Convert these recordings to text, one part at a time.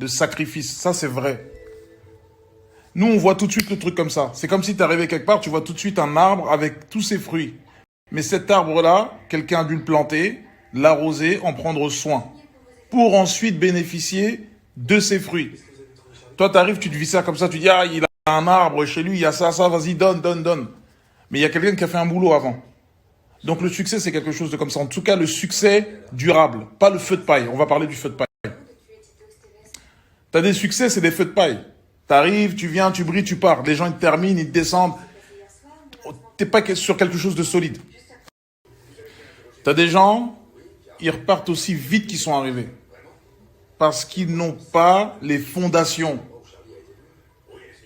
de sacrifice. Ça, c'est vrai. Nous, on voit tout de suite le truc comme ça. C'est comme si tu arrivais quelque part, tu vois tout de suite un arbre avec tous ses fruits. Mais cet arbre-là, quelqu'un a dû le planter, l'arroser, en prendre soin, pour ensuite bénéficier de ses fruits. Toi, tu arrives, tu te vis ça comme ça, tu dis, ah, il a un arbre chez lui, il y a ça, vas-y, donne, donne, donne. Mais il y a quelqu'un qui a fait un boulot avant. Donc le succès, c'est quelque chose de comme ça. En tout cas, le succès durable, pas le feu de paille. On va parler du feu de paille. T'as des succès, c'est des feux de paille. T'arrives, tu viens, tu brilles, tu pars. Les gens, ils te terminent, ils te descendent. T'es pas sur quelque chose de solide. T'as des gens, ils repartent aussi vite qu'ils sont arrivés. Parce qu'ils n'ont pas les fondations.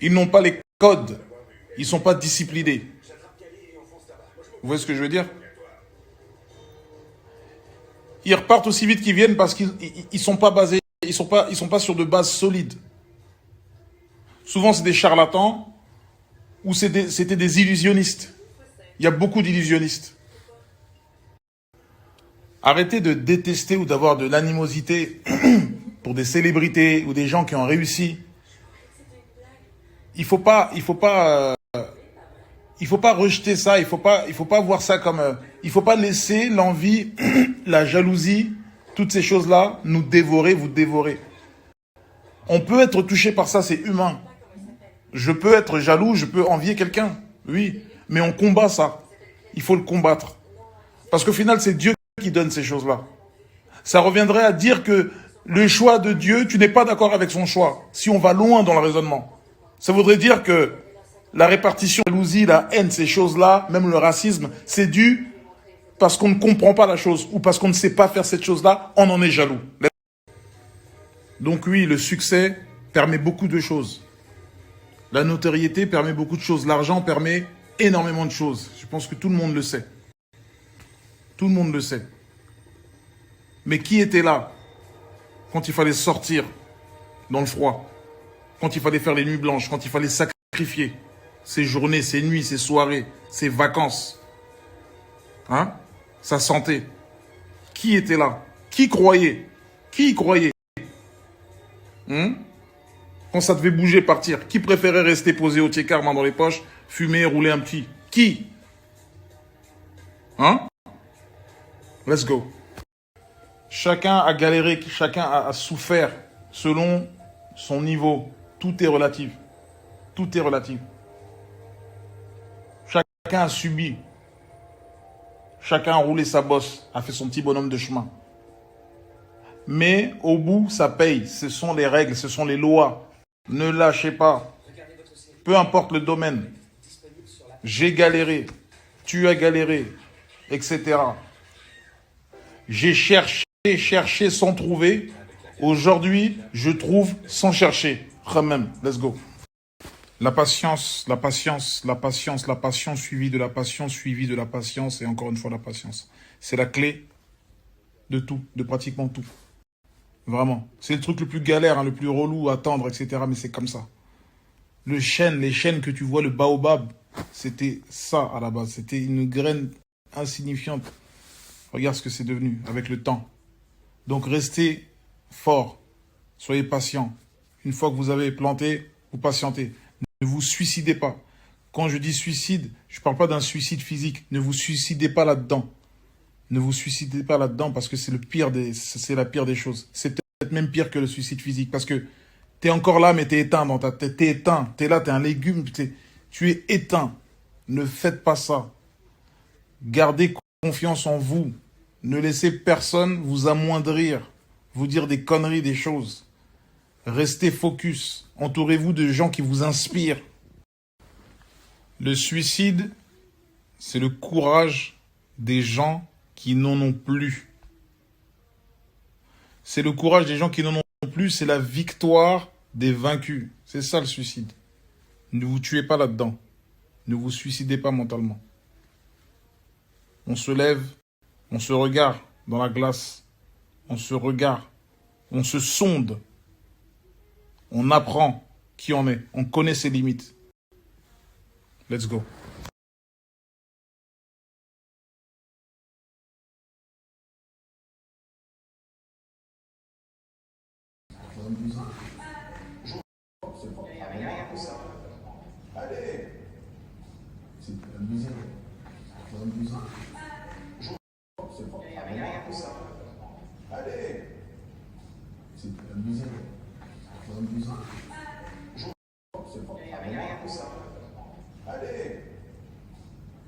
Ils n'ont pas les codes. Ils ne sont pas disciplinés. Vous voyez ce que je veux dire? Ils repartent aussi vite qu'ils viennent parce qu'ils ne sont pas basés, ils sont pas sur de bases solides. Souvent, c'est des charlatans ou c'était des illusionnistes. Il y a beaucoup d'illusionnistes. Arrêtez de détester ou d'avoir de l'animosité pour des célébrités ou des gens qui ont réussi. Il faut pas rejeter ça. Il faut pas voir ça comme. Il faut pas laisser l'envie, la jalousie, toutes ces choses-là nous dévorer, vous dévorer. On peut être touché par ça, c'est humain. Je peux être jaloux, je peux envier quelqu'un, oui, mais on combat ça. Il faut le combattre. Parce qu'au final, c'est Dieu qui donne ces choses-là. Ça reviendrait à dire que le choix de Dieu, tu n'es pas d'accord avec son choix, si on va loin dans le raisonnement. Ça voudrait dire que la répartition, la jalousie, la haine, ces choses-là, même le racisme, c'est dû parce qu'on ne comprend pas la chose ou parce qu'on ne sait pas faire cette chose-là, on en est jaloux. Donc oui, le succès permet beaucoup de choses. La notoriété permet beaucoup de choses. L'argent permet énormément de choses. Je pense que tout le monde le sait. Tout le monde le sait. Mais qui était là quand il fallait sortir dans le froid, quand il fallait faire les nuits blanches, quand il fallait sacrifier ses journées, ses nuits, ses soirées, ses vacances, hein, sa santé? Qui était là? Qui croyait? Qui y croyait? Quand ça devait bouger, partir. Qui préférait rester posé au tiers main dans les poches, fumer, rouler un petit? Qui? Hein? Let's go. Chacun a galéré, chacun a souffert selon son niveau. Tout est relatif. Tout est relatif. Chacun a subi. Chacun a roulé sa bosse, a fait son petit bonhomme de chemin. Mais au bout, ça paye. Ce sont les règles, ce sont les lois. Ne lâchez pas. Peu importe le domaine. J'ai galéré. Tu as galéré. Etc. J'ai cherché sans trouver. Aujourd'hui, je trouve sans chercher. Ramem, let's go. La patience, la patience, la patience, la patience suivie de la patience, suivie de la patience et encore une fois la patience. C'est la clé de tout, de pratiquement tout. Vraiment. C'est le truc le plus galère, hein, le plus relou à attendre, etc. Mais c'est comme ça. Les chênes que tu vois, le baobab, c'était ça à la base. C'était une graine insignifiante. Regarde ce que c'est devenu avec le temps. Donc restez fort. Soyez patient. Une fois que vous avez planté, vous patientez. Ne vous suicidez pas. Quand je dis suicide, je ne parle pas d'un suicide physique. Ne vous suicidez pas là-dedans. Ne vous suicidez pas là-dedans parce que c'est la pire des choses. C'est peut-être même pire que le suicide physique parce que tu es encore là mais tu es éteint dans ta tête. Tu es éteint. Tu es là, tu es un légume. Tu es éteint. Ne faites pas ça. Gardez confiance en vous. Ne laissez personne vous amoindrir, vous dire des conneries, des choses. Restez focus. Entourez-vous de gens qui vous inspirent. Le suicide, c'est le courage des gens qui n'en ont plus. C'est le courage des gens qui n'en ont plus, c'est la victoire des vaincus. C'est ça le suicide. Ne vous tuez pas là-dedans. Ne vous suicidez pas mentalement. On se lève, on se regarde dans la glace, on se regarde, on se sonde, on apprend qui on est, on connaît ses limites. Let's go. C'est pas vraiment comme ça. Allez.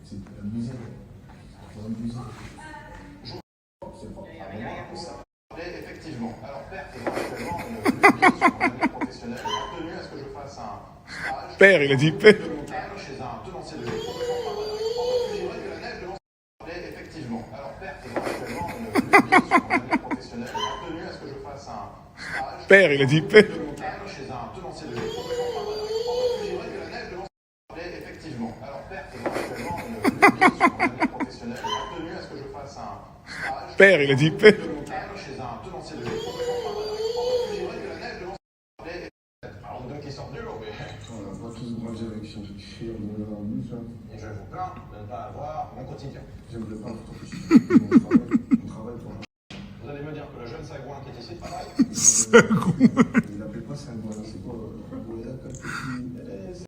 C'est abusé. C'est abusé. C'est pas vraiment comme ça. Effectivement. Alors, père, éventuellement, une professionnelle a tenu à ce que je fasse un stage. Père, il a dit père. Chez un tenancier de jeu. Que la neige de effectivement. Alors, père, éventuellement, une professionnelle a tenu à ce que je fasse un stage. Père, il a dit père. Chez un tenancier de jeu. Que la neige de effectivement. Alors, père, éventuellement, une professionnelle a tenu à ce que je fasse un stage. Père, il a dit père. Chez un tenancier de jeu. Que la neige de alors, donc, ils sortent du lot, mais. On n'a pas tous grandi avec Chier, on est dans le bus. Et je vous plains de ne pas avoir mon quotidien. J'aimerais pas trop plus. On travaille pour Vous allez me dire que le jeune Sagouin qui est ici travaille. Il l'appelle pas Sagouin, c'est quoi Goya, comme petit.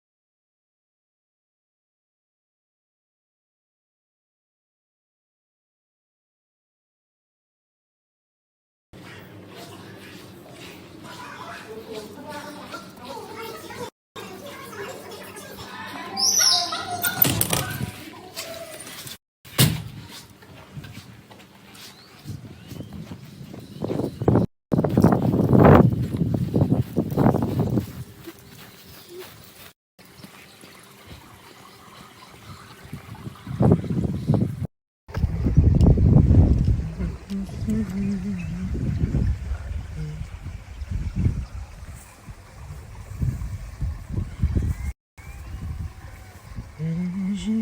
Je